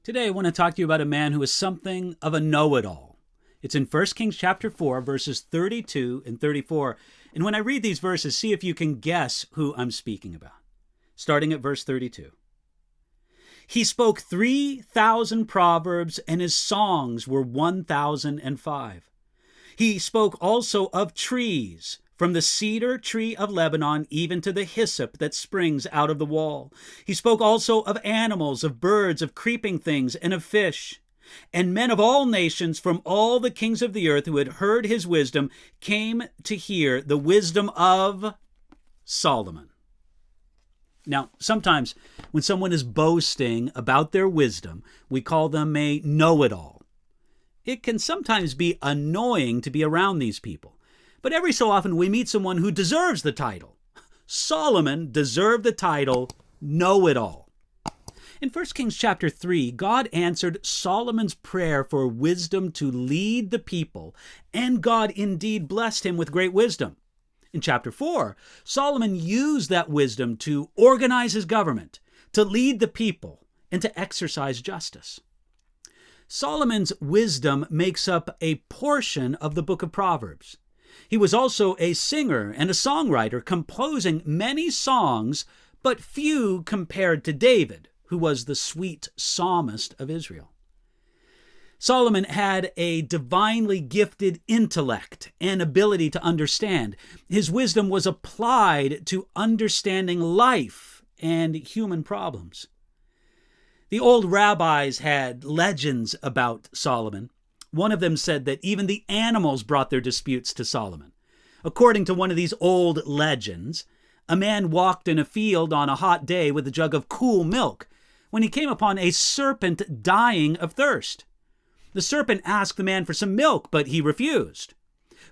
Today I want to talk to you about a man who is something of a know-it-all. It's in 1 Kings chapter 4, verses 32 and 34. And when I read these verses, see if you can guess who I'm speaking about. Starting at verse 32. He spoke 3,000 proverbs, and his songs were 1,005. He spoke also of trees, from the cedar tree of Lebanon even to the hyssop that springs out of the wall. He spoke also of animals, of birds, of creeping things, and of fish. And men of all nations from all the kings of the earth who had heard his wisdom came to hear the wisdom of Solomon. Now, sometimes when someone is boasting about their wisdom, we call them a know-it-all. It can sometimes be annoying to be around these people. But every so often we meet someone who deserves the title. Solomon deserved the title know-it-all. In 1 Kings chapter 3, God answered Solomon's prayer for wisdom to lead the people, and God indeed blessed him with great wisdom. In chapter 4, Solomon used that wisdom to organize his government, to lead the people, and to exercise justice. Solomon's wisdom makes up a portion of the book of Proverbs. He was also a singer and a songwriter, composing many songs, but few compared to David, who was the sweet psalmist of Israel. Solomon had a divinely gifted intellect and ability to understand. His wisdom was applied to understanding life and human problems. The old rabbis had legends about Solomon. One of them said that even the animals brought their disputes to Solomon. According to one of these old legends, a man walked in a field on a hot day with a jug of cool milk when he came upon a serpent dying of thirst. The serpent asked the man for some milk, but he refused.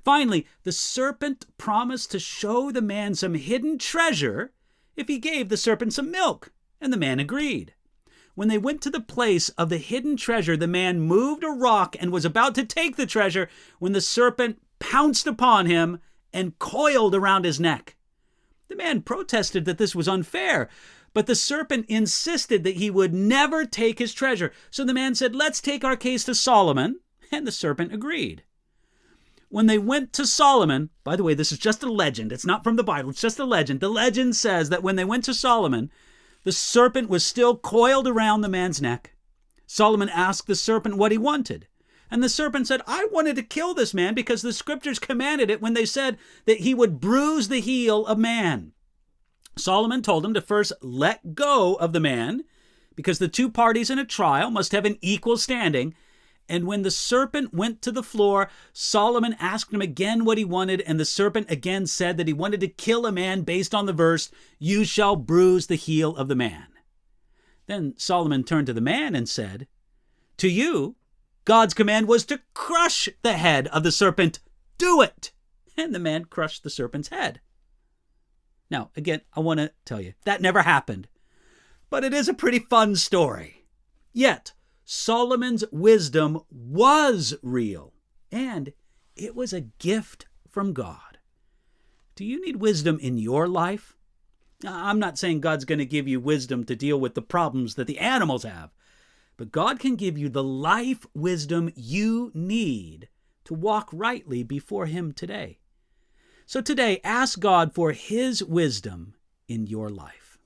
Finally, the serpent promised to show the man some hidden treasure if he gave the serpent some milk, and the man agreed. When they went to the place of the hidden treasure, the man moved a rock and was about to take the treasure when the serpent pounced upon him and coiled around his neck. The man protested that this was unfair, but the serpent insisted that he would never take his treasure. So the man said, "Let's take our case to Solomon," and the serpent agreed. When they went to Solomon, by the way, this is just a legend. It's not from the Bible. It's just a legend. The legend says that when they went to Solomon, the serpent was still coiled around the man's neck. Solomon asked the serpent what he wanted. And the serpent said, "I wanted to kill this man because the scriptures commanded it when they said that he would bruise the heel of man." Solomon told him to first let go of the man because the two parties in a trial must have an equal standing. And when the serpent went to the floor, Solomon asked him again what he wanted, and the serpent again said that he wanted to kill a man based on the verse, "You shall bruise the heel of the man." Then Solomon turned to the man and said, "To you, God's command was to crush the head of the serpent. Do it!" And the man crushed the serpent's head. Now, again, I want to tell you, that never happened. But it is a pretty fun story. Yet, Solomon's wisdom was real, and it was a gift from God. Do you need wisdom in your life? I'm not saying God's going to give you wisdom to deal with the problems that the animals have, but God can give you the life wisdom you need to walk rightly before Him today. So today, ask God for His wisdom in your life.